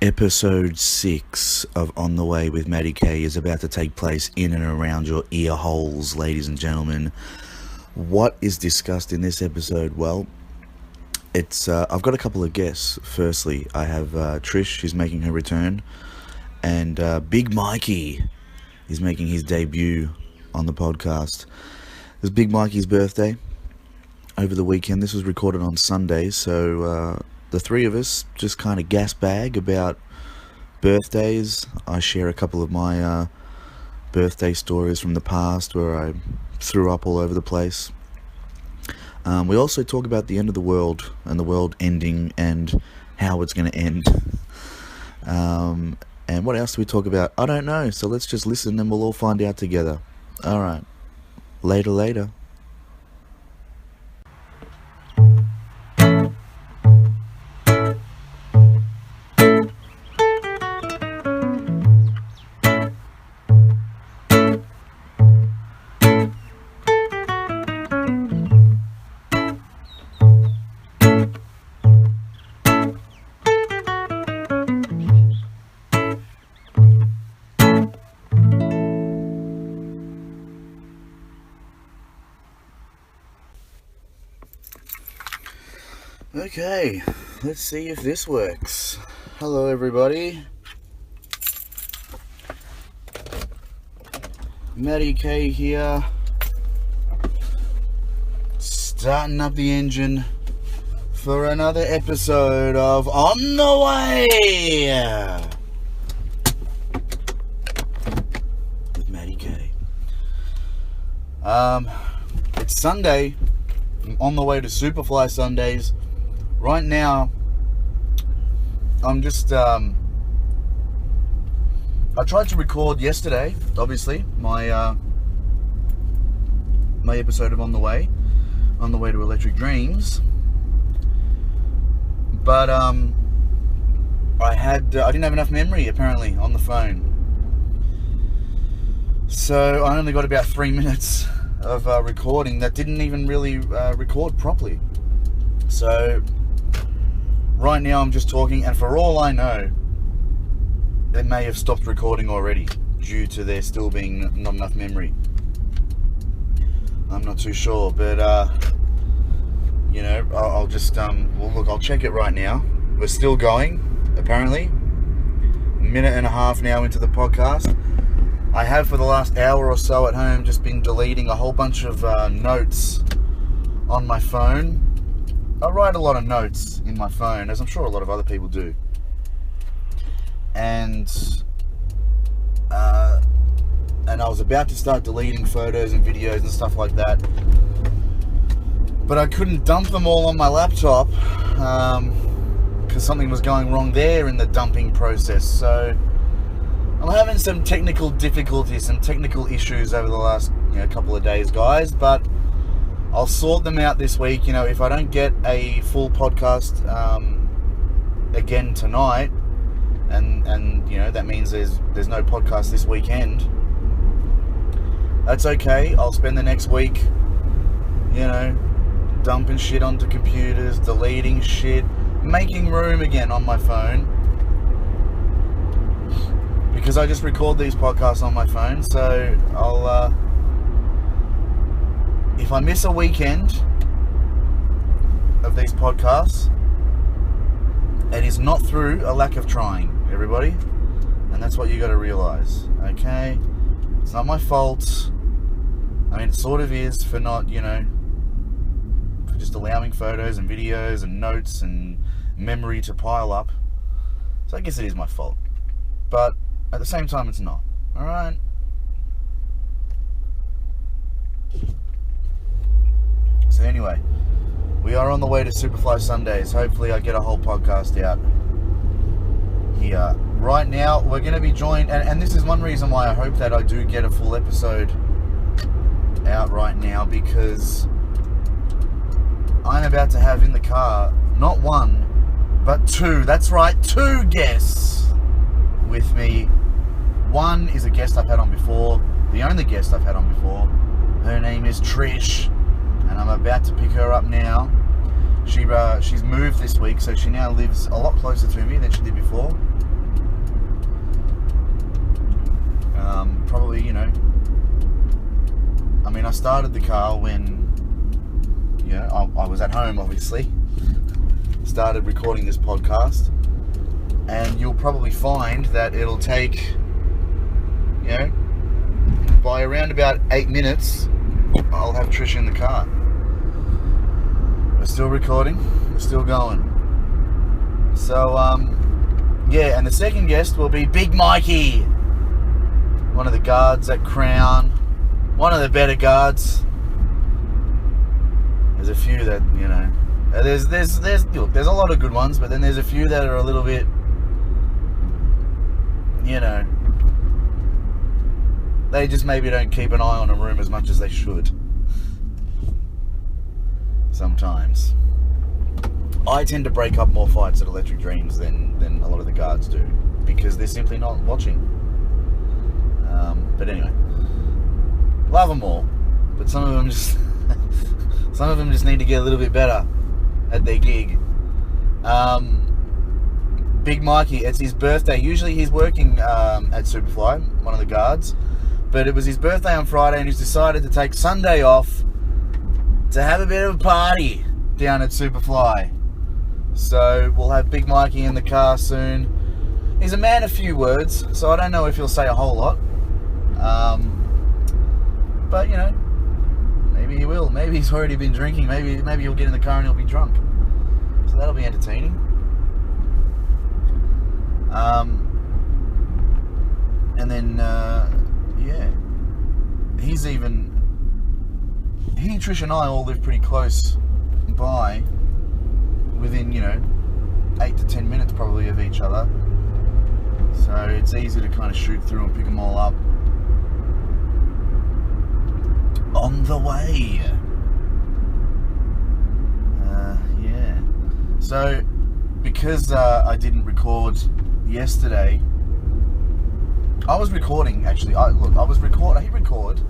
Episode 6 of On the Way with Matty K is about to take place in and around your ear holes, ladies and gentlemen. What is discussed in this episode? Well, I've got a couple of guests. Firstly, I have Trish, she's making her return, and Big Mikey is making his debut on the podcast. It was Big Mikey's birthday over the weekend. This was recorded on Sunday, so the three of us just kind of gas bag about birthdays. I share a couple of my birthday stories from the past where I threw up all over the place. We also talk about the end of the world and the world ending and how it's going to end. And what else do we talk about? I don't know, so let's just listen and we'll all find out together. Alright, later. Okay, let's see if this works. Hello everybody. Matty K here. Starting up the engine for another episode of On the Way with Matty K. It's Sunday. I'm on the way to Supafly Sundays. Right now, I'm just, I tried to record yesterday, obviously, my episode of On the Way to Electric Dreams, but, I didn't have enough memory, apparently, on the phone, so I only got about 3 minutes of recording that didn't even really record properly, so right now I'm just talking, and for all I know, they may have stopped recording already due to there still being not enough memory. I'm not too sure, but I'll just I'll check it right now. We're still going, apparently. A minute and a half now into the podcast. I have for the last hour or so at home just been deleting a whole bunch of notes on my phone. I write a lot of notes in my phone, as I'm sure a lot of other people do. And I was about to start deleting photos and videos and stuff like that, but I couldn't dump them all on my laptop because something was going wrong there in the dumping process. So I'm having some technical difficulties, some technical issues over the last couple of days, guys, but I'll sort them out this week. If I don't get a full podcast again tonight, and that means there's no podcast this weekend, that's okay. I'll spend the next week, dumping shit onto computers, deleting shit, making room again on my phone, because I just record these podcasts on my phone. So I'll if I miss a weekend of these podcasts, it is not through a lack of trying, everybody. And that's what you got to realize, okay? It's not my fault. I mean, it sort of is for not, for just allowing photos and videos and notes and memory to pile up. So I guess it is my fault. But at the same time, it's not. Alright? So anyway, we are on the way to Supafly Sundays. Hopefully I get a whole podcast out here. Right now, we're going to be joined, and this is one reason why I hope that I do get a full episode out right now, because I'm about to have in the car, not one, but two. That's right, two guests with me. One is a guest I've had on before, the only guest I've had on before. Her name is Trish, and I'm about to pick her up now. She's moved this week, so she now lives a lot closer to me than she did before. Probably, you know, I mean, I started the car when, you know, I was at home, obviously. Started recording this podcast, and you'll probably find that it'll take, you know, by around about 8 minutes, I'll have Trish in the car. We're still recording, we're still going. So, yeah, and the second guest will be Big Mikey, one of the guards at Crown, one of the better guards. There's a few that, you know, look, there's a lot of good ones, but then there's a few that are a little bit, you know, they just maybe don't keep an eye on a room as much as they should. Sometimes. I tend to break up more fights at Electric Dreams than a lot of the guards do, because they're simply not watching. But anyway, love them all, but some of them just need to get a little bit better at their gig. Big Mikey, it's his birthday. Usually he's working at Supafly, one of the guards, but it was his birthday on Friday, and he's decided to take Sunday off to have a bit of a party down at Supafly. So we'll have Big Mikey in the car soon. He's a man of few words, so I don't know if he'll say a whole lot. But you know, maybe he will. Maybe he's already been drinking. Maybe he'll get in the car and he'll be drunk. So that'll be entertaining. And then yeah, Trish and I all live pretty close by, within, you know, 8 to 10 minutes probably of each other. So it's easy to kind of shoot through and pick them all up on the way. Yeah. So because I didn't record yesterday, I was recording actually. I hit record,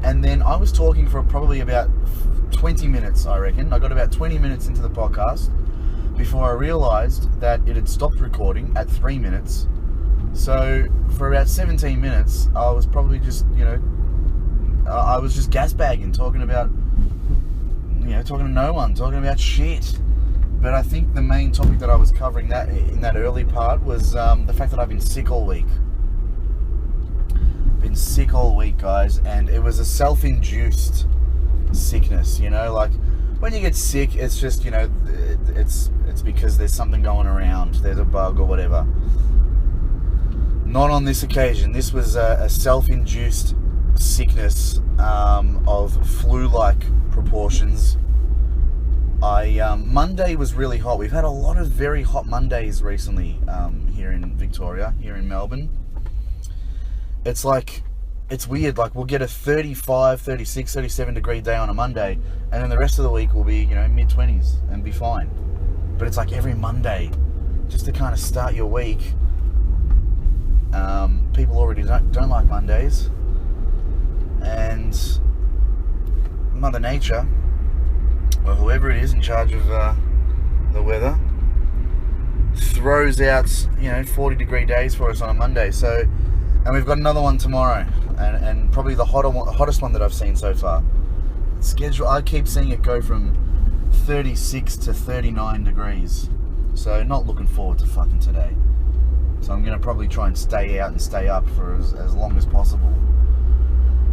and then I was talking for probably about 20 minutes, I reckon. I got about 20 minutes into the podcast before I realised that it had stopped recording at 3 minutes. So for about 17 minutes, I was probably just, you know, I was just gasbagging, talking about, you know, talking to no one, talking about shit. But I think the main topic that I was covering that in that early part was the fact that I've been sick all week. Been sick all week, guys, and it was a self-induced sickness, you know, like when you get sick, it's just, you know, it's because there's something going around, there's a bug or whatever. Not on this occasion. This was a self-induced sickness of flu-like proportions. Monday was really hot. We've had a lot of very hot Mondays recently here in Victoria, here in Melbourne. It's like, it's weird, like we'll get a 35, 36, 37 degree day on a Monday, and then the rest of the week will be, you know, mid-20s and be fine. But it's like every Monday, just to kind of start your week. People already don't like Mondays, and Mother Nature, or whoever it is in charge of the weather, throws out, you know, 40 degree days for us on a Monday. So, and we've got another one tomorrow, and probably the hottest one that I've seen so far. Schedule, I keep seeing it go from 36 to 39 degrees. So not looking forward to fucking today. So I'm going to probably try and stay out and stay up for as long as possible.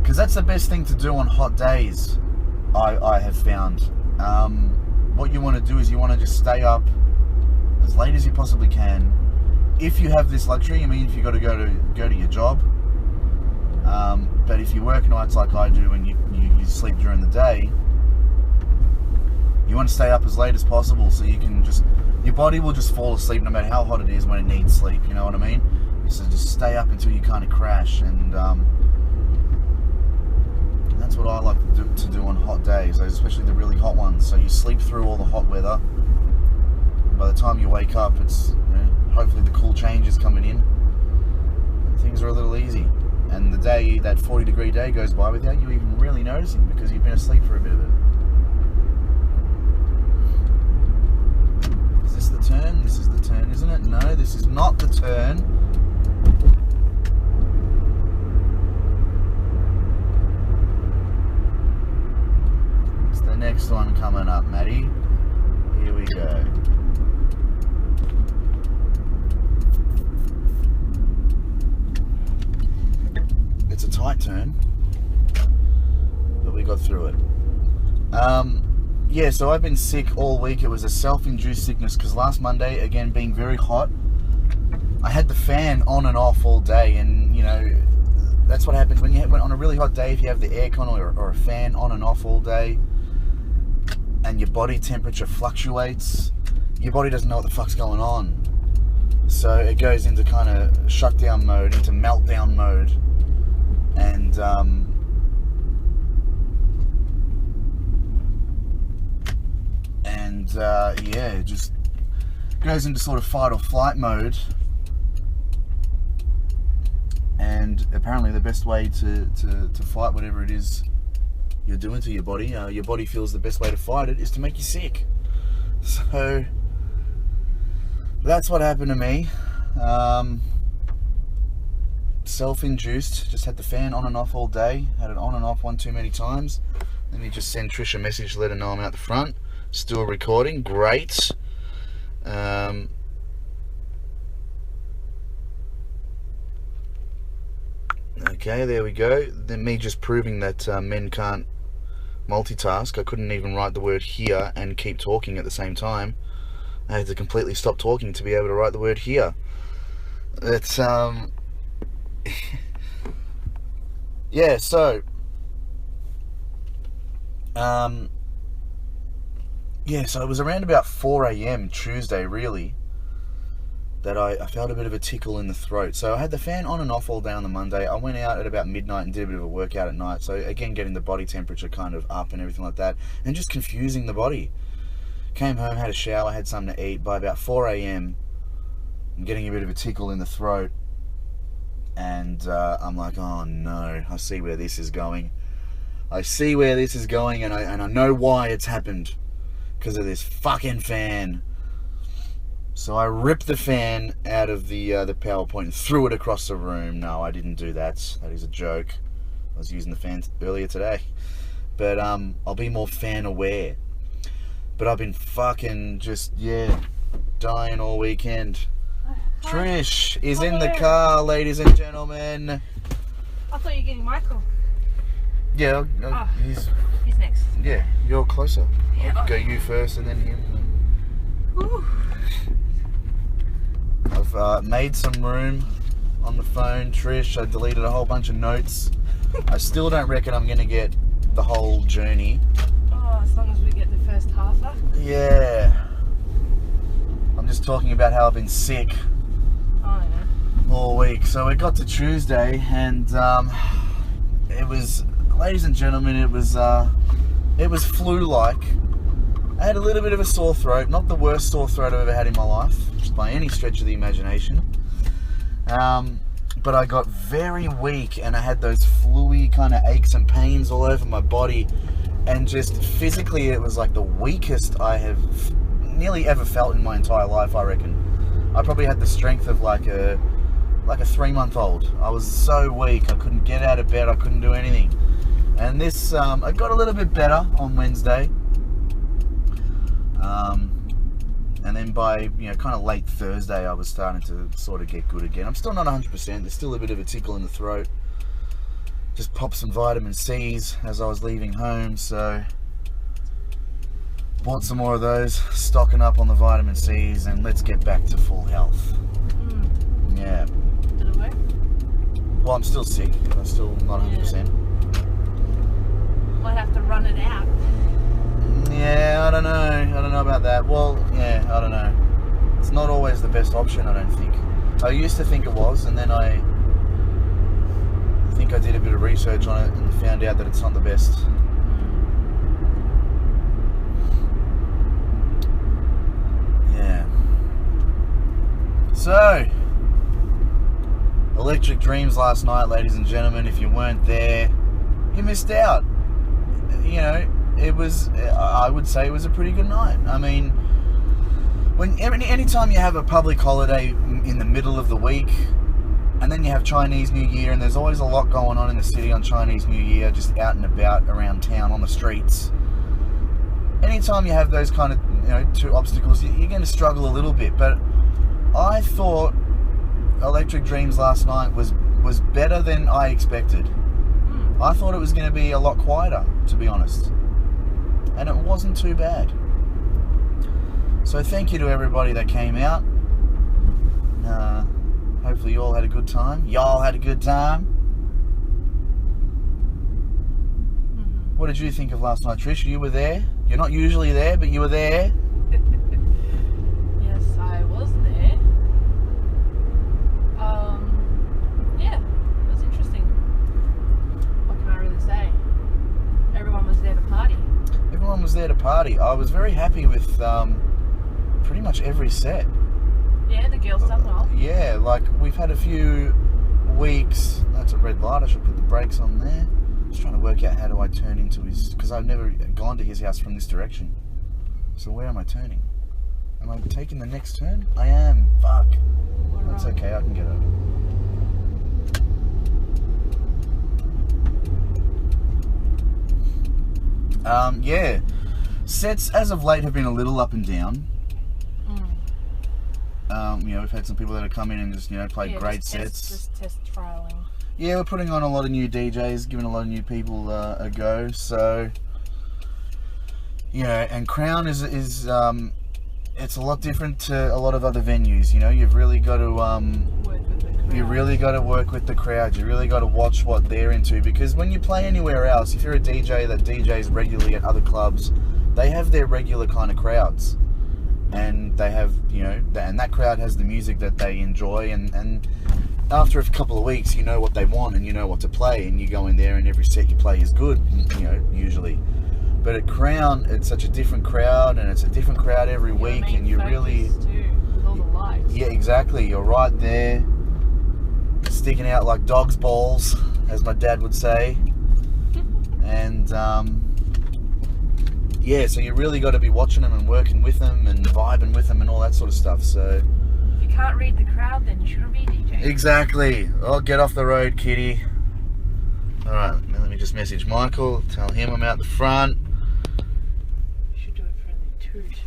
Because that's the best thing to do on hot days, I have found. What you want to do is you want to just stay up as late as you possibly can. If you have this luxury, I mean, if you've got to go to your job. But if you work nights like I do and you sleep during the day, you want to stay up as late as possible so you can just, your body will just fall asleep no matter how hot it is when it needs sleep, you know what I mean? So just stay up until you kind of crash, and that's what I like to do on hot days, especially the really hot ones. So you sleep through all the hot weather, and by the time you wake up, it's, you know, hopefully the cool change is coming in, and things are a little easy. And the day, that 40 degree day goes by without you even really noticing, because you've been asleep for a bit of it. Is this the turn? This is the turn, isn't it? No, this is not the turn. yeah, so I've been sick all week. It was a self-induced sickness because last Monday, again, being very hot, I had the fan on and off all day, and you know, that's what happens when on a really hot day. If you have the aircon or a fan on and off all day, and your body temperature fluctuates, your body doesn't know what the fuck's going on. So it goes into kind of shutdown mode, into meltdown mode, and yeah, it just goes into sort of fight or flight mode. And apparently the best way to fight whatever it is you're doing to your body feels the best way to fight it is to make you sick. So that's what happened to me. Self-induced, just had the fan on and off all day, had it on and off one too many times. Let me just send Trish a message to let her know I'm out the front. Still recording, great. Okay, there we go. Then me just proving that men can't multitask. I couldn't even write the word here and keep talking at the same time. I had to completely stop talking to be able to write the word here. It's yeah, so yeah, so it was around about 4 a.m. Tuesday, really, that I felt a bit of a tickle in the throat. So I had the fan on and off all day on the Monday. I went out at about midnight and did a bit of a workout at night. So again, getting the body temperature kind of up and everything like that, and just confusing the body. Came home, had a shower, had something to eat. By about 4 a.m, I'm getting a bit of a tickle in the throat. And I'm like, oh no, I see where this is going. I see where this is going, and I know why it's happened. Because of this fucking fan. So I ripped the fan out of the PowerPoint and threw it across the room. No, I didn't do that. That is a joke. I was using the fan earlier today. But I'll be more fan aware. But I've been fucking just, yeah, dying all weekend. Trish is in the car, ladies and gentlemen. I thought you were getting Michael. Yeah, he's next. Yeah, you're closer. Yeah, I'll go you first and then him. Ooh. I've made some room on the phone, Trish. I deleted a whole bunch of notes. I still don't reckon I'm going to get the whole journey. Oh, as long as we get the first half up. Yeah. I'm just talking about how I've been sick all week. So we got to Tuesday, and it was, ladies and gentlemen, it was flu-like. I had a little bit of a sore throat, not the worst sore throat I've ever had in my life, by any stretch of the imagination. But I got very weak, and I had those flu-y kind of aches and pains all over my body, and just physically it was like the weakest I have nearly ever felt in my entire life, I reckon. I probably had the strength of like a 3-month-old. I was so weak, I couldn't get out of bed, I couldn't do anything. And this, I got a little bit better on Wednesday. And then by, kind of late Thursday, I was starting to sort of get good again. I'm still not 100%. There's still a bit of a tickle in the throat. Just popped some vitamin C's as I was leaving home, so bought some more of those, stocking up on the vitamin C's, and let's get back to full health. Yeah. Did it work? Well, I'm still sick. I'm still not 100%. Might have to run it out. Yeah, I don't know. I don't know about that. Well, yeah, I don't know. It's not always the best option, I don't think. I used to think it was, and then I think I did a bit of research on it and found out that it's not the best. Yeah. So, Electric Dreams last night, ladies and gentlemen. If you weren't there, you missed out. It was, I would say it was a pretty good night. I mean, anytime you have a public holiday in the middle of the week, and then you have Chinese New Year, and there's always a lot going on in the city on Chinese New Year, just out and about around town on the streets. Anytime you have those kind of, two obstacles, you're going to struggle a little bit. But I thought Electric Dreams last night was better than I expected. I thought it was going to be a lot quieter, to be honest. and it wasn't too bad. So thank you to everybody that came out. Hopefully you all had a good time. Y'all had a good time. What did you think of last night, Trish? You were there. You're not usually there, but you were there. Yes, I was there. Yeah, it was interesting. What can I really say? Everyone was there to party. Everyone was there to party. I was very happy with pretty much every set. Yeah, the girls done well. Yeah, like we've had a few weeks. That's a red light. I should put the brakes on there. Just trying to work out how do I turn into his, because I've never gone to his house from this direction. So where am I turning? Am I taking the next turn? I am. Fuck. That's okay. I can get over. Yeah. Sets as of late have been a little up and down. We've had some people that have come in and just, played great sets. Just test trialing. Yeah, we're putting on a lot of new DJs, giving a lot of new people a go. So, and Crown is it's a lot different to a lot of other venues. You've really got to Work with the crowd. you really got to work with the crowd. You really got to watch what they're into, because when you play anywhere else, if you're a DJ that DJs regularly at other clubs, they have their regular kind of crowds. And they have, and that crowd has the music that they enjoy, and after a couple of weeks, you know what they want and you know what to play, and you go in there and every set you play is good, usually. But at Crown, it's such a different crowd, and it's a different crowd every week, and you really... Too, with all the lights. Yeah, exactly. You're right there, sticking out like dog's balls, as my dad would say. And, yeah, so you really got to be watching them and working with them and vibing with them and all that sort of stuff. So if you can't read the crowd, then you shouldn't be DJing. Exactly. Oh, get off the road, kitty. All right, now let me just message Michael. Tell him I'm out the front. You should do it for the toot.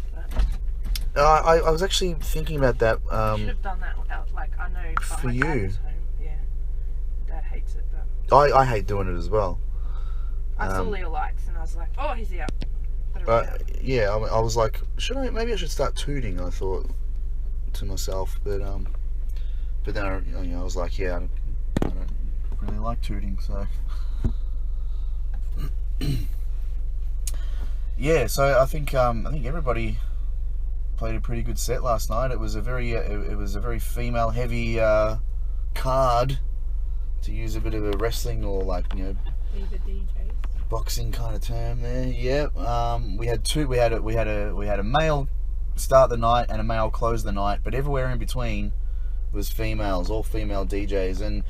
But I was actually thinking about that. you should have done that without, I know for my dad you. was home. Yeah, Dad hates it, but I hate doing it as well. I saw Leo lights and I was like, oh, he's here. Yeah, I was like, maybe I should start tooting, I thought to myself, but then I was like, yeah, I don't really like tooting, so yeah. So I think everybody played a pretty good set last night. It was a very female heavy card, to use a bit of a wrestling or Leave the DJs. boxing kind of term there. Yep. We had a male start the night and a male close the night, but everywhere in between was females, all female DJs, and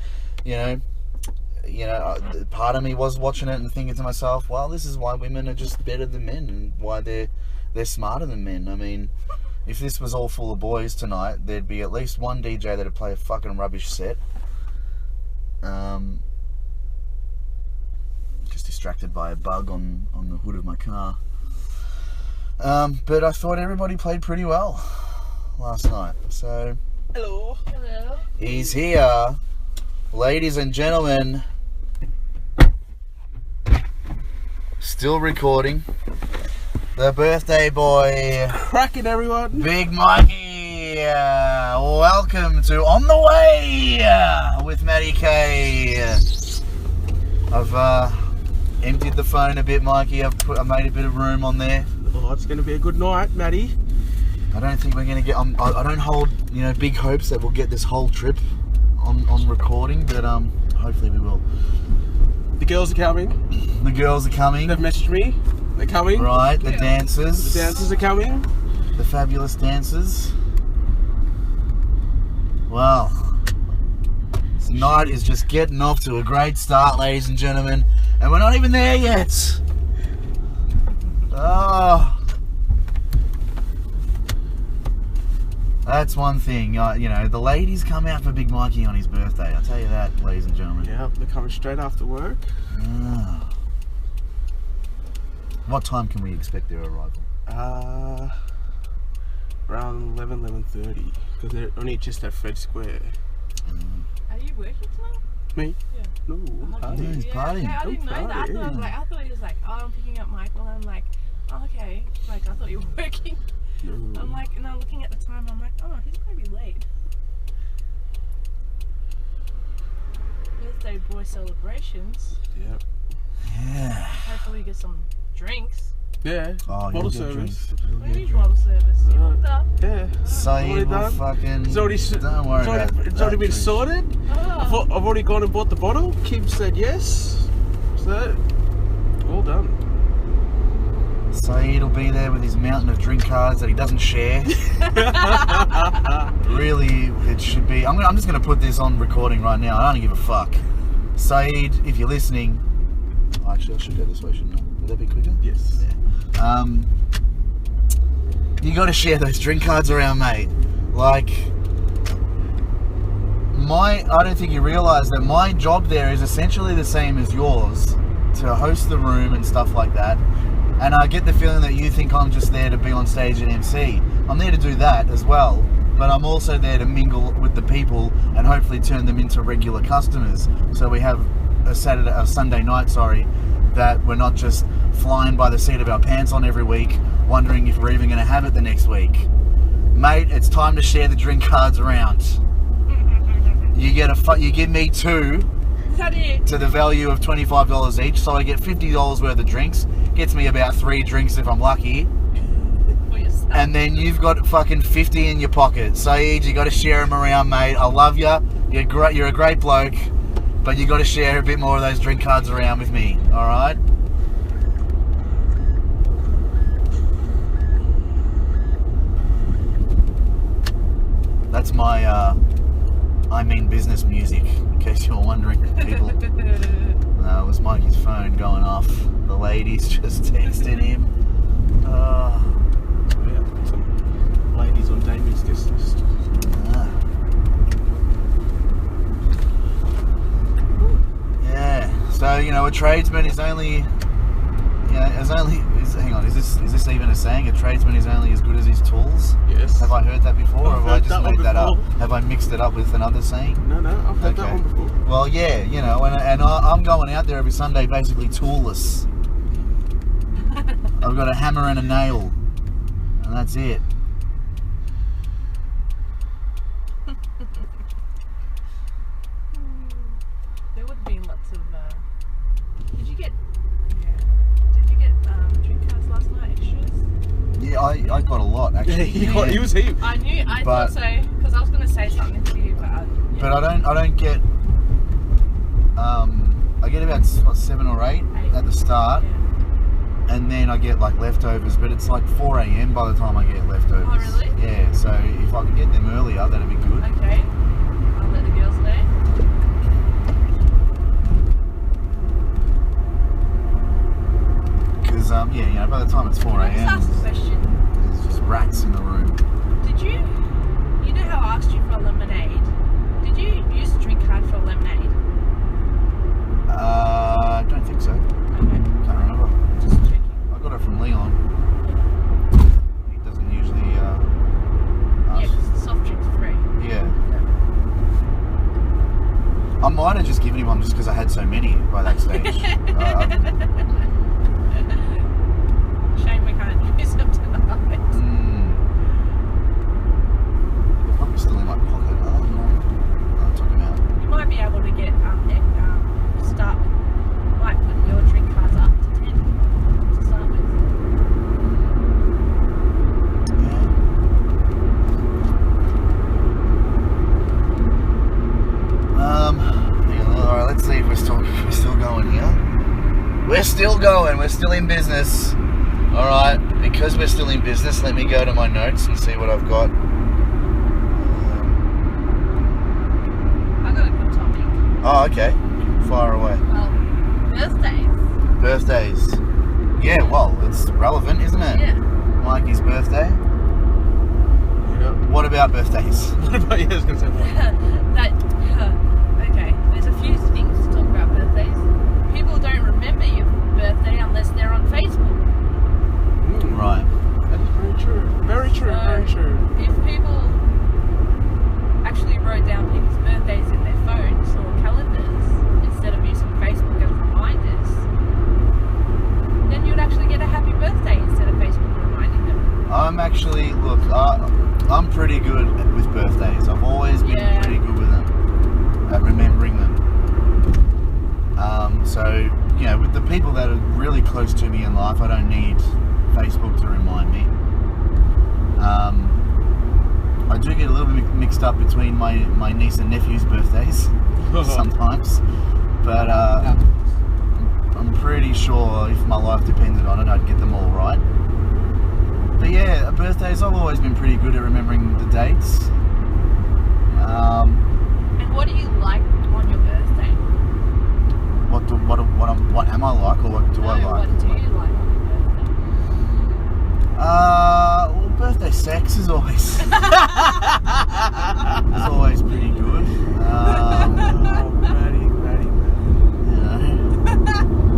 part of me was watching it and thinking to myself, well, this is why women are just better than men, and why they're smarter than men. I mean, if this was all full of boys tonight, there'd be at least one DJ that'd play a fucking rubbish set. Just distracted by a bug on the hood of my car. But I thought everybody played pretty well last night. So Hello. he's here, ladies and gentlemen. Still recording. The birthday boy, Cracking, everyone. Big Mikey. Welcome to On the Way with Matty K. I've emptied the phone a bit, Mikey. I made a bit of room on there. Oh, it's going to be a good night, Matty. I don't think we're going to get... I don't hold, big hopes that we'll get this whole trip on recording, but hopefully we will. The girls are coming. The girls are coming. They've messaged me. They're coming. Right, the dancers. The dancers are coming. The fabulous dancers. Well, this night is just getting off to a great start, ladies and gentlemen. And we're not even there yet. Oh. That's one thing. The ladies come out for Big Mikey on his birthday. I'll tell you that, ladies and gentlemen. Yeah, they're coming straight after work. Ah. What time can we expect their arrival? Around 11:30, because they're only just at Fred Square. Are you working tonight? Me? Yeah. No, Yeah, he's partying. I didn't know that. I party, thought he was like, oh, I'm picking up Michael. And I'm like, oh, okay. Like, I thought you were working. No. I'm like, and I'm looking at the time, I'm like, oh, he's going to be late. Birthday boy celebrations. Yeah. Yeah. Hopefully you get some drinks. Yeah. Oh, Bottle you'll get service. drinks. What You'll do you get mean drinks. bottle service? You booked up? Yeah. Saeed will done. fucking. It's already, don't worry about it. it's already been sorted. Oh. I've already gone and bought the bottle. Kim said yes. So, all done. Saeed will be there with his mountain of drink cards that he doesn't share. Really, it should be. I'm just going to put this on recording right now. I don't give a fuck. Saeed, if you're listening. Oh, actually, I should go this way, shouldn't I? Would that be quicker? Yes. Yeah. You got to share those drink cards around, mate. Like, I don't think you realise that my job there is essentially the same as yours, to host the room and stuff like that. And I get the feeling that you think I'm just there to be on stage and MC. I'm there to do that as well, but I'm also there to mingle with the people and hopefully turn them into regular customers. So we have a Sunday night, that we're not just flying by the seat of our pants on every week, wondering if we're even going to have it the next week. Mate, it's time to share the drink cards around. You give me 2 Is that it? to the value of $25 each, so I get $50 worth of drinks. Gets me about 3 drinks if I'm lucky. For yourself. And then you've got fucking 50 in your pocket. Saeed, you got to share them around, mate. I love you. You're great. You're a great bloke, but you got to share a bit more of those drink cards around with me. All right. That's my business music, in case you're wondering, people. No, it was Mikey's phone going off. The ladies just texted him. Yeah, some ladies on Damien's just Yeah. So a tradesman is only. Hang on. Is this even a saying? A tradesman is only as good as his tools. yes. Have I heard that before, or have I heard just that one made that up? before. Have I mixed it up with another saying? No, I've heard that Okay. one before. Well, yeah, and I'm going out there every Sunday basically toolless. I've got a hammer and a nail, and that's it. There would have been lots of. Did you get drink cards last night? Extras? Yeah, I got a lot actually. He was here. I But- thought so because I was going to say something to you, but yeah. But I don't get. I get about 7 or 8 at the start, Yeah. and then I get like leftovers. But it's like 4 a.m. by the time I get leftovers. Oh, really? Yeah. So if I could get them earlier, that'd be good. Okay. I'll let the girls know. Because by the time it's 4 Can I just a.m. ask a question? there's just rats in the room. Did you know how I asked you for a lemonade? Did you use a drink card for a lemonade? I don't think so. Okay. Can't remember. Just checking. I got it from Leon. He doesn't usually Yeah, ask. because the soft drink's free. Yeah. I might have just given him one just because I had so many by that stage. Shame we can't use them tonight. They're probably still in my pocket. Oh, no. I took them out. You might be able to get start might put your drink cards up to 10 to start with. Alright, let's see if we're still going here. We're still going, we're still in business. Alright, because we're still in business, let me go to my notes and see what I've got. I got a good topic. Oh, okay. Fire away. Well, birthdays. Birthdays. Yeah, well, it's relevant, isn't it? Yeah. Mikey's birthday. Yeah. What about birthdays? What about you? I was going to say that. Okay, there's a few things to talk about birthdays. People don't remember your birthday unless they're on Facebook. Right. That is very true. Very true, So, very true. If people actually wrote down people's birthdays in their phones or calendars instead of using Facebook as reminders, then you'd actually get a happy birthday instead of people that are really close to me in life, I don't need Facebook to remind me. I do get a little bit mixed up between my niece and nephew's birthdays sometimes, but I'm pretty sure if my life depended on it, I'd get them all right. But yeah, birthdays, I've always been pretty good at remembering the dates. And what do you like on your birthday? What am I like, or what do I like? What do you like on your birthday? Well, birthday sex is always pretty good.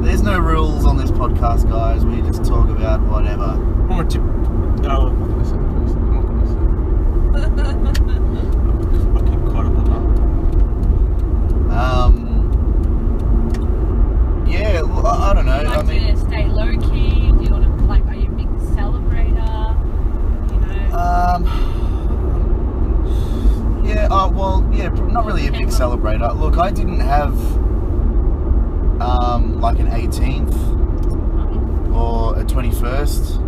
There's no rules on this podcast, guys. We just talk about whatever. No, I'm not going to say that first. I'm not going to say that. I keep quite up on that. Yeah, well, I don't know. Do you like to stay low key? Do you want to, like, are you a big celebrator? You know? Yeah, not really a big celebrator. Look, I didn't have like an 18th or a 21st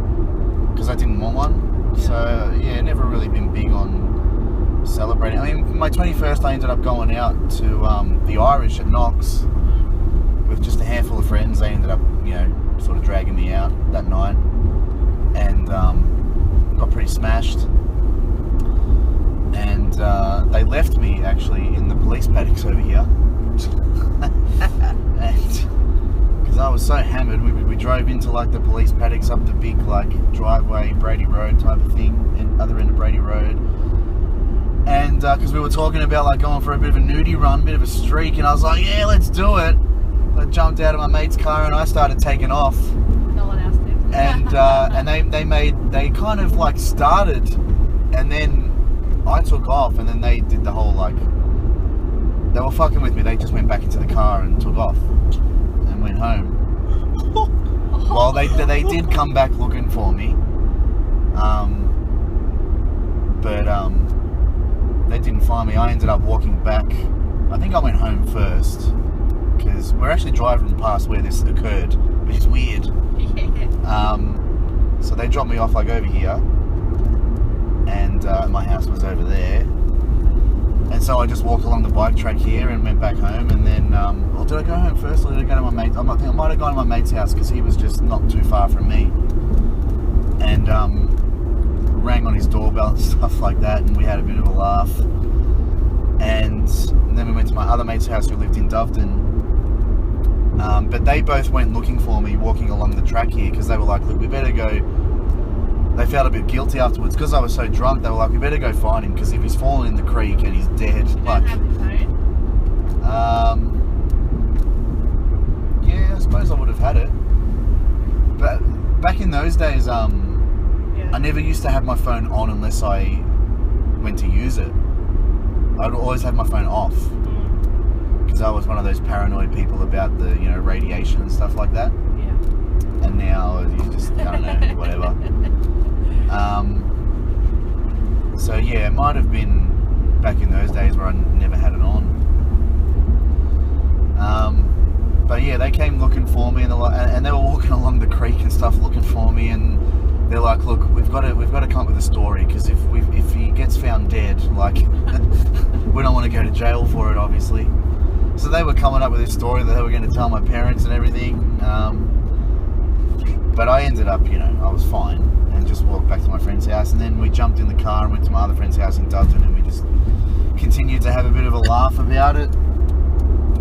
because I didn't want one. Yeah. So yeah, never really been big on celebrating. I mean, my 21st, I ended up going out to the Irish at Knox with just a handful of friends. They ended up, sort of dragging me out that night, and got pretty smashed. And they left me actually in the police paddocks over here. And because I was so hammered, we drove into like the police paddocks up the big like driveway, Brady Road type of thing, and other end of Brady Road. And because we were talking about like going for a bit of a nudie run, bit of a streak, and I was like, yeah, let's do it. I jumped out of my mate's car and I started taking off. No one else did. And they kind of like started, and then I took off, and then they did the whole like, they were fucking with me. They just went back into the car and took off and went home. Well, they did come back looking for me, but they didn't find me. I ended up walking back. I think I went home first because we're actually driving past where this occurred, which is weird. Yeah. So they dropped me off like over here, and my house was over there. And so I just walked along the bike track here and went back home, and then, did I go home first or did I go to my mate's? I think I might have gone to my mate's house because he was just not too far from me. And rang on his doorbell and stuff like that, and we had a bit of a laugh. And then we went to my other mate's house who lived in Doveton. But they both went looking for me walking along the track here because they were like, look, we better go. They felt a bit guilty afterwards because I was so drunk. They were like, we better go find him because if he's fallen in the creek and he's dead, You don't have your phone? Yeah, I suppose I would have had it. But back in those days, Yeah. I never used to have my phone on unless I went to use it. I'd always have my phone off because I was one of those paranoid people about the radiation and stuff like that. Yeah. And now you just, I don't know, whatever. So yeah, it might have been back in those days where I never had it on. But yeah, they came looking for me, and they were walking along the creek and stuff looking for me, and they're like, look, we've got to come up with a story because if he gets found dead, like we don't want to go to jail for it, obviously. So they were coming up with this story that they were going to tell my parents and everything. But I ended up, I was fine and just walked back to my friend's house, and then we jumped in the car and went to my other friend's house in Doveton, and we just continued to have a bit of a laugh about it.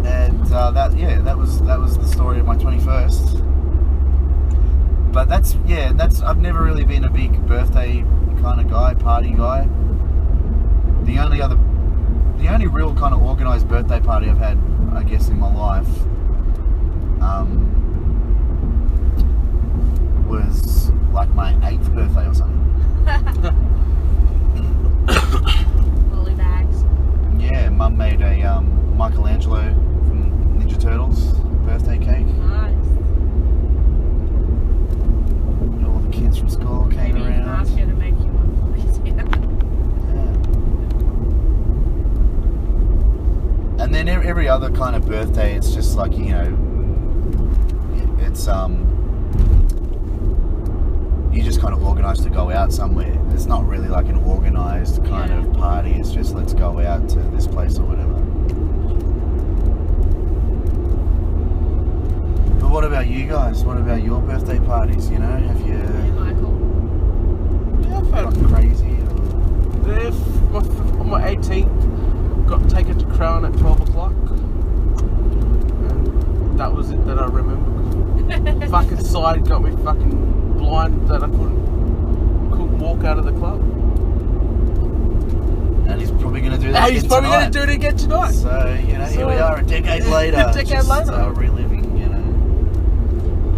And that was the story of my 21st. But I've never really been a big birthday kind of guy, party guy. The only real kind of organised birthday party I've had, I guess, in my life, was like my 8th birthday or something. Lolly bags. Yeah, Mum made a Michelangelo from Ninja Turtles birthday cake. Nice. All the kids from school came Maybe you can around. ask her to make you one, please. Yeah. And then every other kind of birthday, it's just like, it's you just kind of organise to go out somewhere. It's not really like an organised kind of party. It's just let's go out to this place or whatever. But what about you guys? What about your birthday parties? You know, have you Michael. Yeah, I've had gone crazy? there on my 18th, got taken to Crown at 12 o'clock. And that was it that I remember. Fucking side got me fucking blind that I couldn't walk out of the club. And he's probably going to do that. He's probably going to do it again tonight. So you know, here we are a decade later. A decade just, later. Reliving, you know.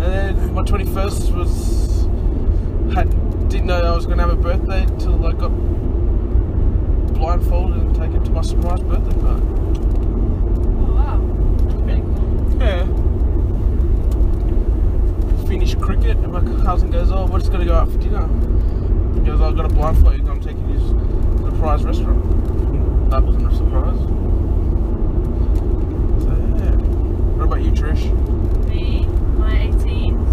And then my 21st didn't know I was going to have a birthday until I got blindfolded and taken to my surprise birthday party. Oh wow, that's pretty cool. Yeah. Finish cricket and my cousin goes, oh, we're just going to go out for dinner. He goes, I've got a blindfold, I'm taking you to a surprise restaurant. That wasn't a surprise. So yeah. What about you, Trish? Me, my 18th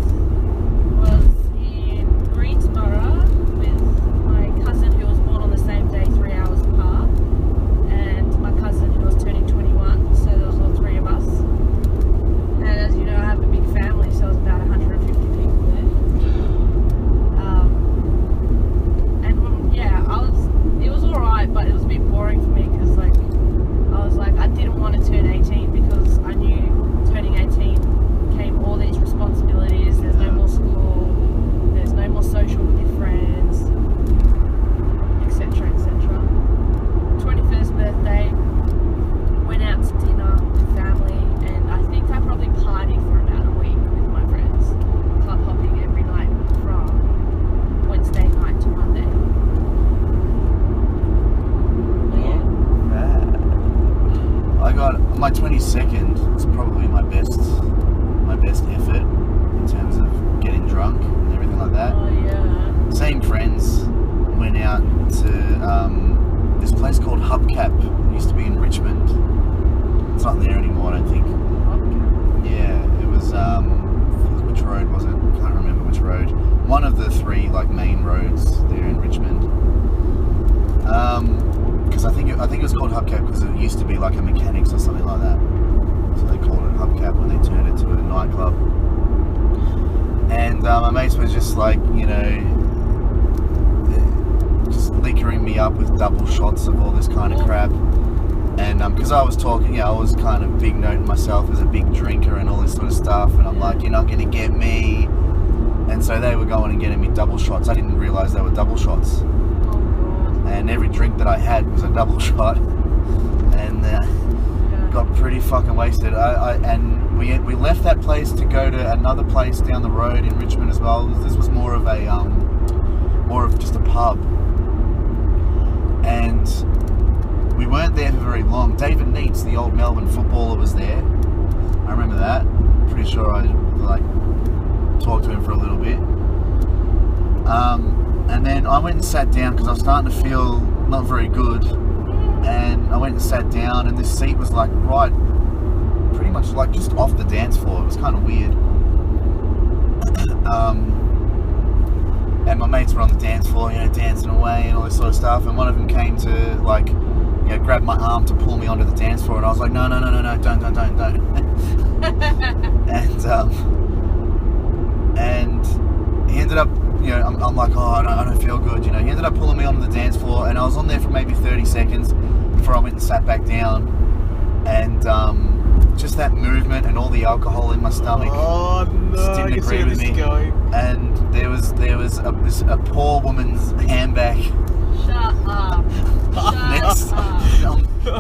was in Greensborough with my cousin who was born on the same day, 3 hours apart, and my cousin who was turning 21, so there was all three of us. And as you know, I have a big family, so it was about 150 people there. And yeah, it was alright, but it was a bit boring for me because I didn't want to turn 18 because I knew turning 18 came all these responsibilities. There's no more school, there's no more social with your friends, etc, etc. 21st birthday, went out to dinner with family, and I think I probably partied for about a week with my friends, club hopping every night from Wednesday night to Monday. But yeah. I got my 22nd. It's probably my best effort in terms of getting drunk and everything like that. Oh yeah. Same friends went out to this place called Hubcap. It used to be in Richmond. It's not there anymore, I don't think. Yeah, it was which road was it? Can't remember which road. One of the three like main roads there in Richmond. Because I think it was called Hubcap because it used to be like a mechanics or something like that. So they called it Hubcap when they turned it to a nightclub. And my mates were just like, you know, just liquoring me up with double shots of all this kind of crap. And because I was talking, I was kind of big noting myself as a big drinker and all this sort of stuff. And I'm like, you're not going to get me. And so they were going and getting me double shots. I didn't realise they were double shots. And every drink that I had was a double shot. And got pretty fucking wasted. And we left that place to go to another place down the road in Richmond as well. This was more of just a pub. And we weren't there for very long. David Neitz, the old Melbourne footballer, was there. I remember that. Pretty sure I talked to him for a little bit. And then I went and sat down because I was starting to feel not very good. And I went and sat down, and this seat was like right, pretty much like just off the dance floor. It was kind of weird. And my mates were on the dance floor, you know, dancing away and all this sort of stuff. And one of them came to like, you know, grab my arm to pull me onto the dance floor, and I was like, no, don't. And he ended up, you know, I'm like, oh, I don't feel good, you know. He ended up pulling me onto the dance floor, and I was on there for maybe 30 seconds before I went and sat back down. And just that movement and all the alcohol in my stomach just didn't agree with me. And there was a poor woman's handbag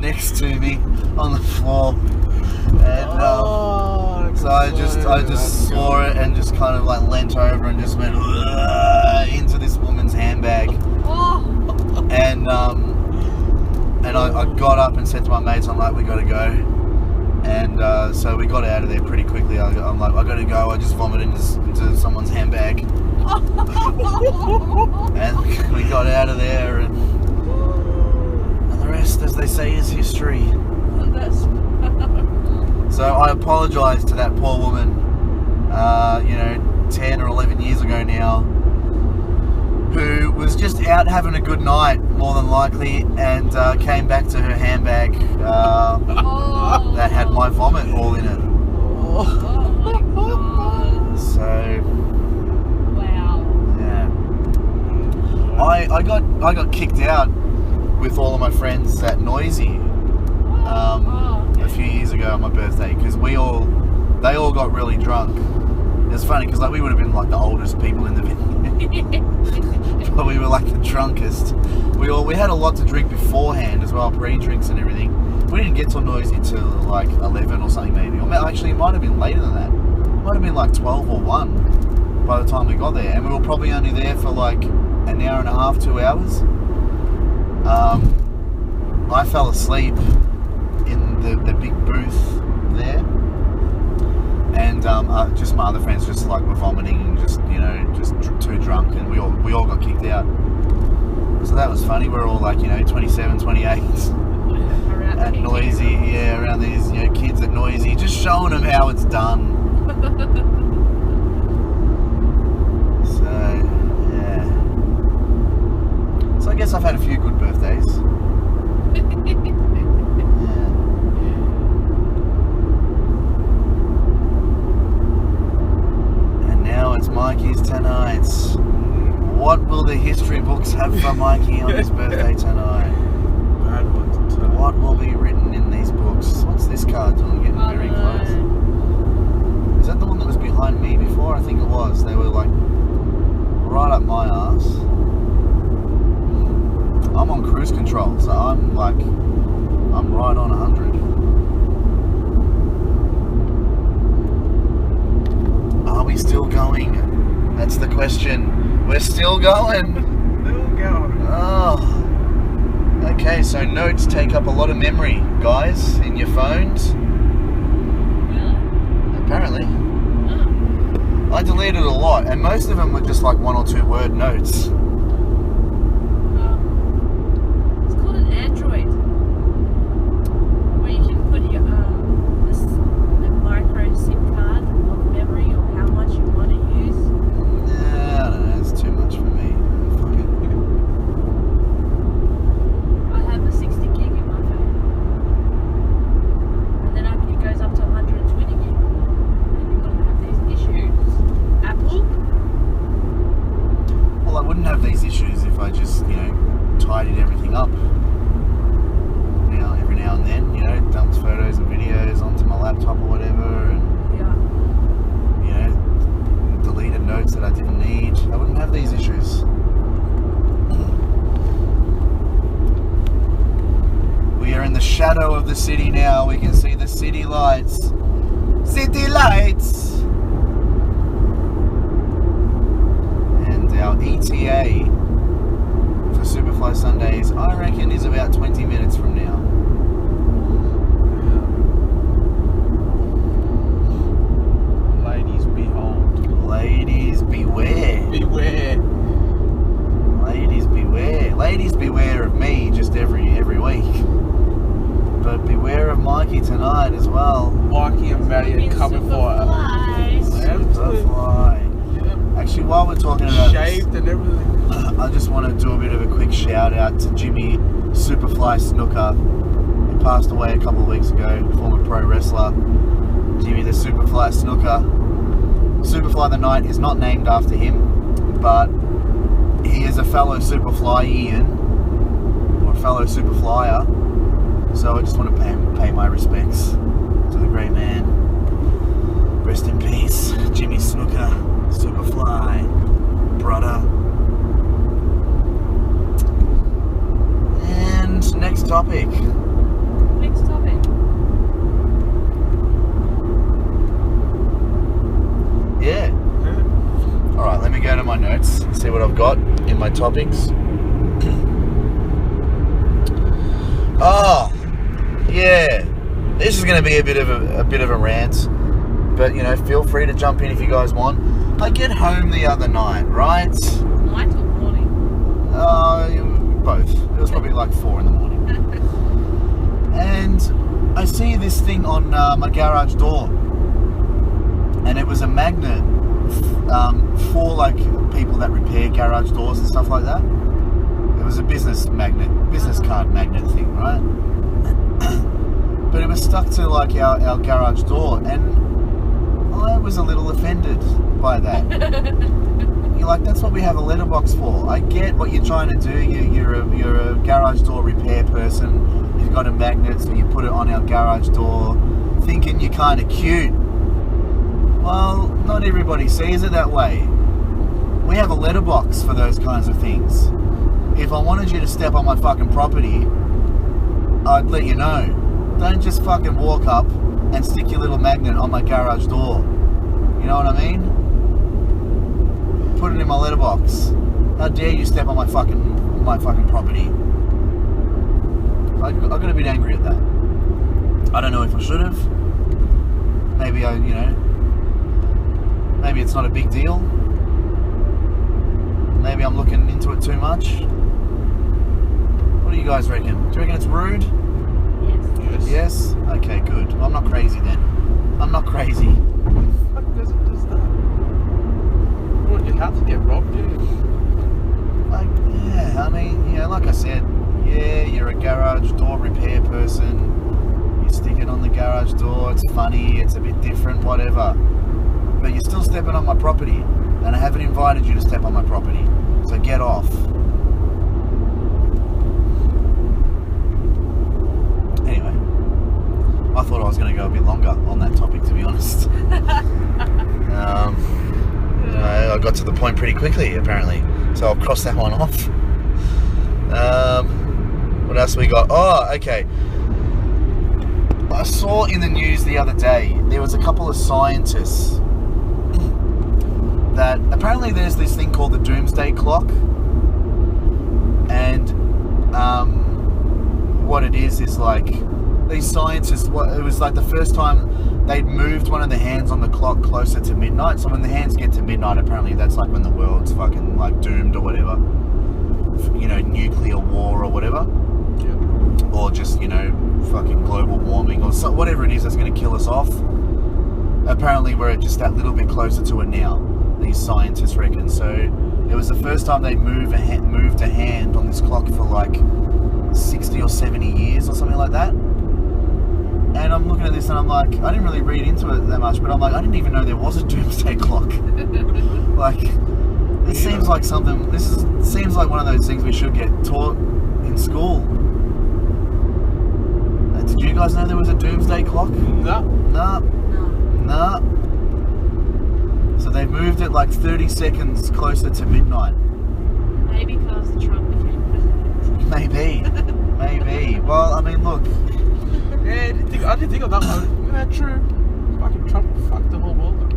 next to me on the floor. And so I just saw it and just kind of like leant over and just went into this woman's handbag. And I got up and said to my mates, I'm like, we gotta go. And so we got out of there pretty quickly. I'm like, I gotta go. I just vomited into someone's handbag. And we got out of there, and the rest, as they say, is history. So I apologise to that poor woman. 10 or 11 years ago now, who was just out having a good night, more than likely, and came back to her handbag that had my vomit all in it. Oh my god. So, Wow. yeah. I got kicked out with all of my friends at Noisy a few years ago on my birthday, because they all got really drunk. It's funny because we would have been like the oldest people in the venue. But we were like the drunkest. We had a lot to drink beforehand as well, pre-drinks and everything. We didn't get to Noisy till like 11 or something maybe. Or actually, it might have been later than that. It might have been like 12 or 1 by the time we got there. And we were probably only there for like an hour and a half, 2 hours. I fell asleep in the big booth there. And just my other friends just like were vomiting and just too drunk, and we all got kicked out. So that was funny. We're all like 27, 28 at Noisy, around these kids at Noisy, just showing them how it's done. So yeah. So I guess I've had a few good birthdays. Now it's Mikey's tonight. What will the history books have for Mikey on his birthday tonight? What will be written in these books? What's this card doing? Getting very close. Is that the one that was behind me before? I think it was. They were like right up my ass. I'm on cruise control, so I'm right on 100. Are we still going? That's the question. We're still going. Still going. Oh. Okay, so notes take up a lot of memory, guys, in your phones. Really? Apparently. Oh. I deleted a lot, and most of them were just like 1 or 2 word notes. It's called an Android, where you can put your a micro SIM card of memory or how much you want to use. Nah, I don't know, it's too much for me. Fuck it. I have a 60 gig in my phone, and then it goes up to 120 gig. And you're gonna have these issues. Apple. Well, I wouldn't have these issues if I just, tidied everything up. Every now and then, dumped photos and videos onto my laptop or whatever, and Yeah. deleted notes that I didn't need. I wouldn't have these issues. We are in the shadow of the city now. We can see the city lights. City lights! And our ETA for Supafly Sundays, I reckon, is about 20 minutes from now. Ladies, behold. Ladies, beware. Beware. Ladies, beware. Ladies, beware of me just every week. But beware of Mikey tonight as well. Mikey and Matty are coming for us. Supafly. Yeah. Actually, while we're talking about Shaved and everything. I just want to do a bit of a quick shout out to Jimmy Supafly Snooker, who passed away a couple of weeks ago, former pro wrestler. Jimmy the Supafly Snooker. Supafly the Night is not named after him, but he is a fellow Superflyian, or a fellow Superflyer. So I just want to pay my respects to the great man. Rest in peace, Jimmy Snooker, Supafly, brother. And next topic. Next topic. Yeah. Alright, let me go to my notes, see what I've got in my topics. Oh, yeah. This is going to be a bit of a rant, but feel free to jump in if you guys want. I get home the other night, right? Night or morning? Both. It was probably like 4 in the morning. And I see this thing on my garage door. And and it was a magnet for like people that repair garage doors and stuff like that. It was a business card magnet thing, right? But it was stuck to like our garage door, and I was a little offended by that. You're like, that's what we have a letterbox for. I get what you're trying to do. You're a garage door repair person. You've got a magnet, so you put it on our garage door, thinking you're kind of cute. Well, not everybody sees it that way. We have a letterbox for those kinds of things. If I wanted you to step on my fucking property, I'd let you know. Don't just fucking walk up and stick your little magnet on my garage door. You know what I mean? Put it in my letterbox. How dare you step on my fucking property? I got a bit angry at that. I don't know if I should have. Maybe maybe it's not a big deal. Maybe I'm looking into it too much. What do you guys reckon? Do you reckon it's rude? Yes. Yes? Okay, good. Well, I'm not crazy then. I'm not crazy. What does that? You want your house to get robbed, do you? Like, yeah, I mean, like I said, yeah, you're a garage door repair person. You stick it on the garage door, it's funny, it's a bit different, whatever. But you're still stepping on my property, and I haven't invited you to step on my property. So get off. Anyway, I thought I was going to go a bit longer on that topic, to be honest. I got to the point pretty quickly, apparently. So I'll cross that one off. What else we got? Oh, okay. I saw in the news the other day, there was a couple of scientists that apparently there's this thing called the doomsday clock. And what it is like these scientists, it was like the first time they'd moved one of the hands on the clock closer to midnight. So when the hands get to midnight, apparently that's like when the world's fucking like doomed or whatever. Nuclear war or whatever. Yeah. Or just, fucking global warming or so, whatever it is that's going to kill us off. Apparently we're just that little bit closer to it now, these scientists reckon. So it was the first time they moved a hand on this clock for like 60 or 70 years or something like that. And I'm looking at this and I'm like, I didn't really read into it that much, but I'm like, I didn't even know there was a doomsday clock. Like, this seems like seems like one of those things we should get taught in school. Did you guys know there was a doomsday clock? No. Nah. So they moved it like 30 seconds closer to midnight. Maybe because Trump became president. Maybe. Well, I mean, look. Yeah, I didn't think of that one. Yeah, true. Fucking Trump fucked the whole world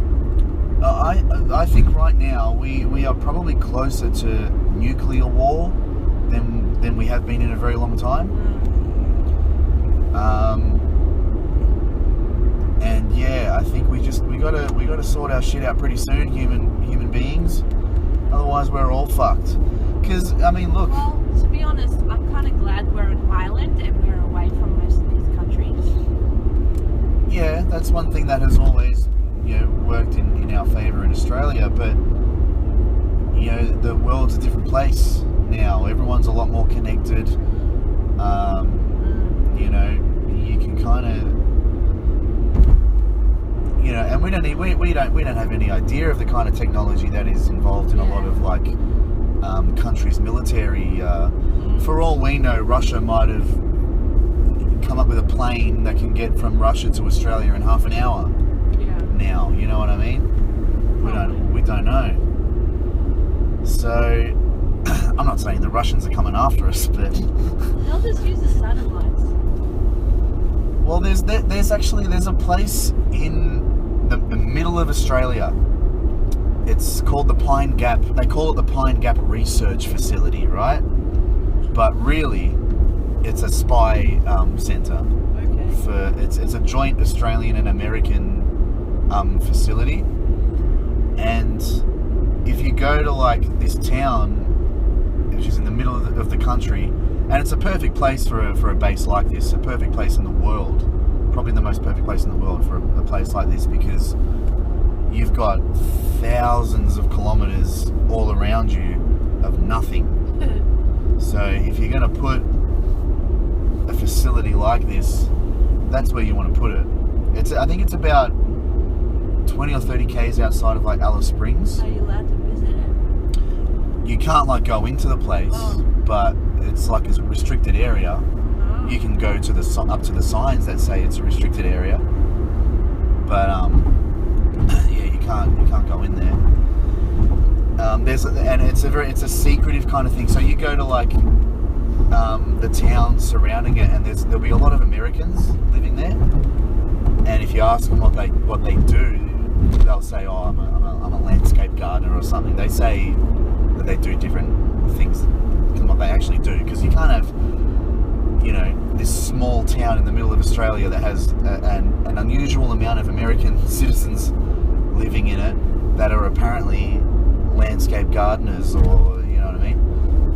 up. I think right now we are probably closer to nuclear war than we have been in a very long time. And yeah, I think we gotta sort our shit out pretty soon, human beings. Otherwise, we're all fucked. Because I mean, look. Well, to be honest, I'm kind of glad we're an island and we're away from most of these countries. Yeah, that's one thing that has always, worked in our favour in Australia. But the world's a different place now. Everyone's a lot more connected. You can kind of, and we don't have any idea of the kind of technology that is involved in a lot of like countries' military. For all we know, Russia might have come up with a plane that can get from Russia to Australia in half an hour. Yeah. Now, you know what I mean? We don't know. So I'm not saying the Russians are coming after us, but They'll just use the satellites. well, there's a place in the middle of Australia. It's called the Pine Gap. They call it the Pine Gap Research Facility, right? But really, it's a spy centre. Okay. It's a joint Australian and American facility. And if you go to like this town, which is in the middle of the country, and it's a perfect place for a base like this, a perfect place in the world, probably the most perfect place in the world for a place like this, because you've got thousands of kilometres all around you of nothing. So if you're going to put a facility like this, that's where you want to put it. I think it's about 20 or 30 k's outside of like Alice Springs. Are you allowed to visit it? You can't like go into the place, but it's like a restricted area. You can go to up to the signs that say it's a restricted area, but yeah, you can't go in there. It's a secretive kind of thing. So you go to like the towns surrounding it, and there'll be a lot of Americans living there. And if you ask them what they do, they'll say, "Oh, I'm a landscape gardener or something." They say that they do different things than what they actually do, because you can't have, you know, this small town in the middle of Australia that has an unusual amount of American citizens living in it that are apparently landscape gardeners, or, you know what I mean?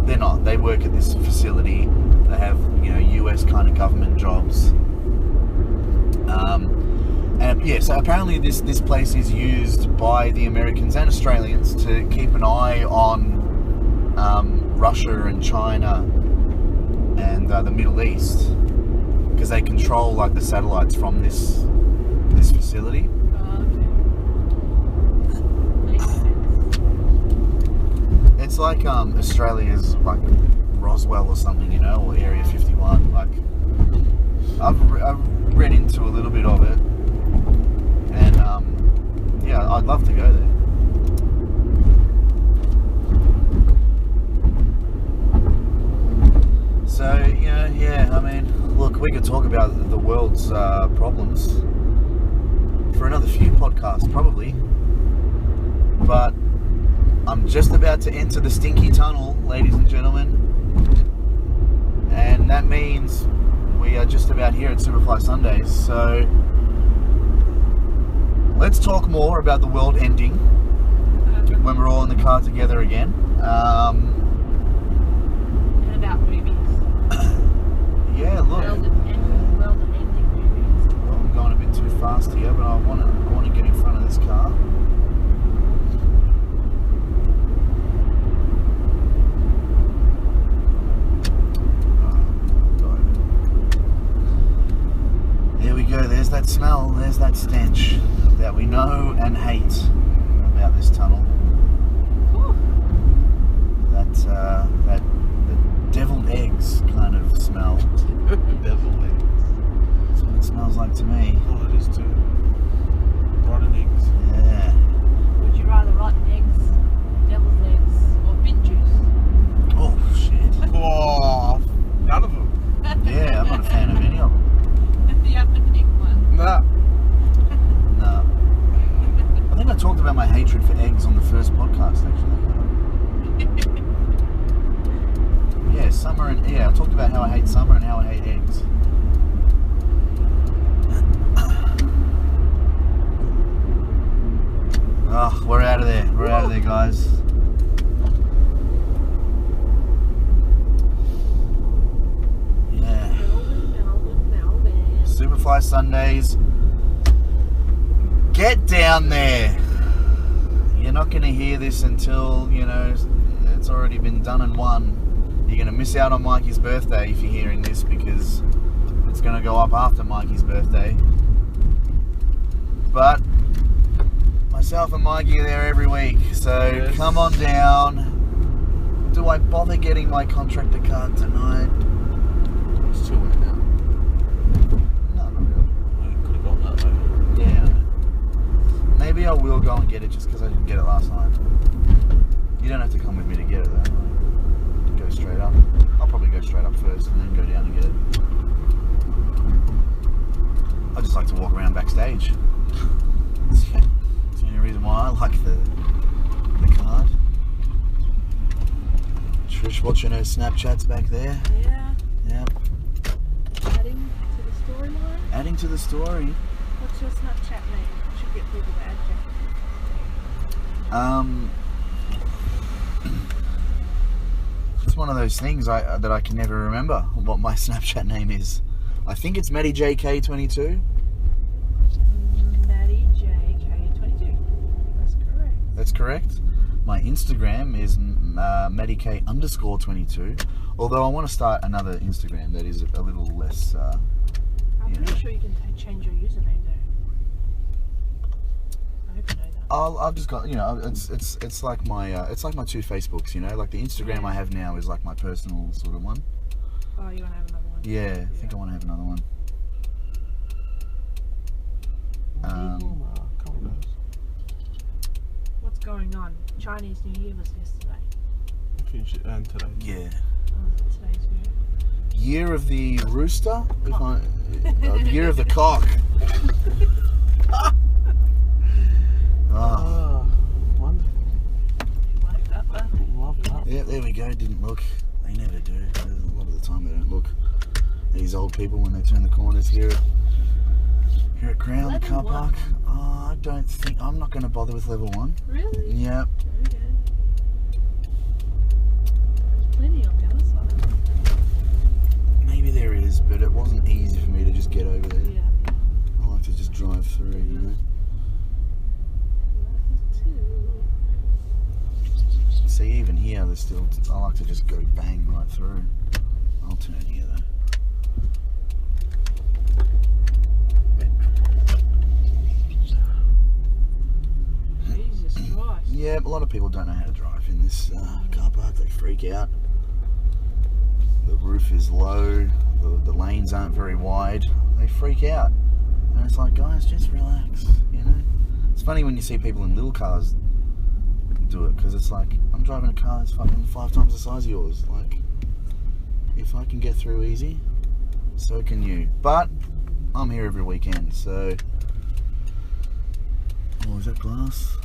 They're not. They work at this facility. They have, you know, US kind of government jobs. And yeah, so apparently this place is used by the Americans and Australians to keep an eye on Russia and China and the Middle East, because they control like the satellites from this facility. Makes sense. It's like Australia's like Roswell or something, you know, or Area 51. Like I've read into a little bit of it, and yeah, I'd love to go there. So, you know, yeah, I mean, look, we could talk about the world's problems for another few podcasts, probably. But I'm just about to enter the stinky tunnel, ladies and gentlemen. And that means we are just about here at Supafly Sundays. So let's talk more about the world ending when we're all in the car together again. And about movies. Yeah, look. World ending movies. Well, I'm going a bit too fast here, but I want to get in front of this car. There we go. There's that smell. There's that stench that we know and hate about this tunnel. Ooh. That deviled eggs kind of smell. Deviled eggs. That's what it smells like to me. Oh, it is too. Rotten eggs. Yeah. Would you rather rotten eggs, devil's eggs, or mint juice? Oh shit. Oh, none of them. Yeah, I'm not a fan of any of them. You have to pick one. Nah. No. I think I talked about my hatred for eggs on the first podcast, actually. Yeah, I talked about how I hate summer and how I hate eggs. Oh, we're out of there. We're out of there, guys. Yeah. Melbourne. Supafly Sundays. Get down there. You're not going to hear this until, you know, it's already been done and won. You're going to miss out on Mikey's birthday if you're hearing this, because it's going to go up after Mikey's birthday. But myself and Mikey are there every week, so yes. Come on down. Do I bother getting my contractor card tonight? It's too late now. No, not really. I could have gone that way. Yeah. Maybe I will go and get it just because I didn't get it last night. You don't have to come with me to get it though. Go straight up. I'll probably go straight up first and then go down and get it. I just like to walk around backstage. It's the only reason why I like the card. Trish watching her Snapchats back there. Yeah. Yep. Adding to the storyline. Adding to the story. What's your Snapchat name? I should get people to add you. It's one of those things that I can never remember what my Snapchat name is. I think it's Matty K 22. Matty K 22. that's correct. My Instagram is Matty K _22. Although I want to start another Instagram that is a little less. I'm pretty sure you can change your username though. I hope you know that. I've just got, it's like my two Facebooks, like the Instagram I have now is like my personal sort of one. Oh, you want to have another one? Yeah, I think I want to have another one. What's going on? Chinese New Year was yesterday. Finish it and today. Yeah. Oh, today's year. Year of the rooster? Year of the cock. Wonderful. You like that one? Love that. Yeah, there we go. Didn't look. They never do. A lot of the time they don't look. These old people when they turn the corners here at Crown, the car park. I don't think. I'm not going to bother with level 1. Really? Yep. Okay. There's plenty on the other side. Maybe there is, but it wasn't easy for me to just get over there. Yeah. I like to just drive through, See, even here, there's still. I like to just go bang right through. I'll turn here though. Jesus Christ. Yeah, a lot of people don't know how to drive in this car park. They freak out. The roof is low. The lanes aren't very wide. They freak out. And it's like, guys, just relax, It's funny when you see people in little cars do it, because it's like, I'm driving a car that's fucking 5 times the size of yours. Like, if I can get through easy, so can you. But I'm here every weekend, so. Oh, is that glass?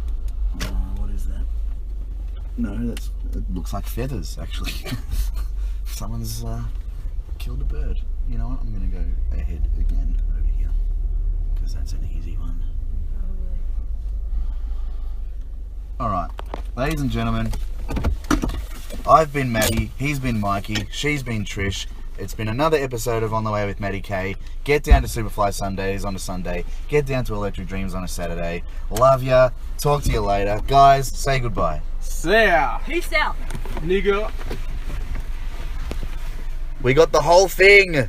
What is that? No, it looks like feathers, actually. Someone's killed a bird. You know what? I'm gonna go ahead again over here, because that's an easy one. Alright, ladies and gentlemen, I've been Matty, he's been Mikey, she's been Trish. It's been another episode of On the Way with Matty K. Get down to Supafly Sundays on a Sunday. Get down to Electric Dreams on a Saturday. Love ya. Talk to you later. Guys, say goodbye. See ya. Peace out. Nigga. We got the whole thing.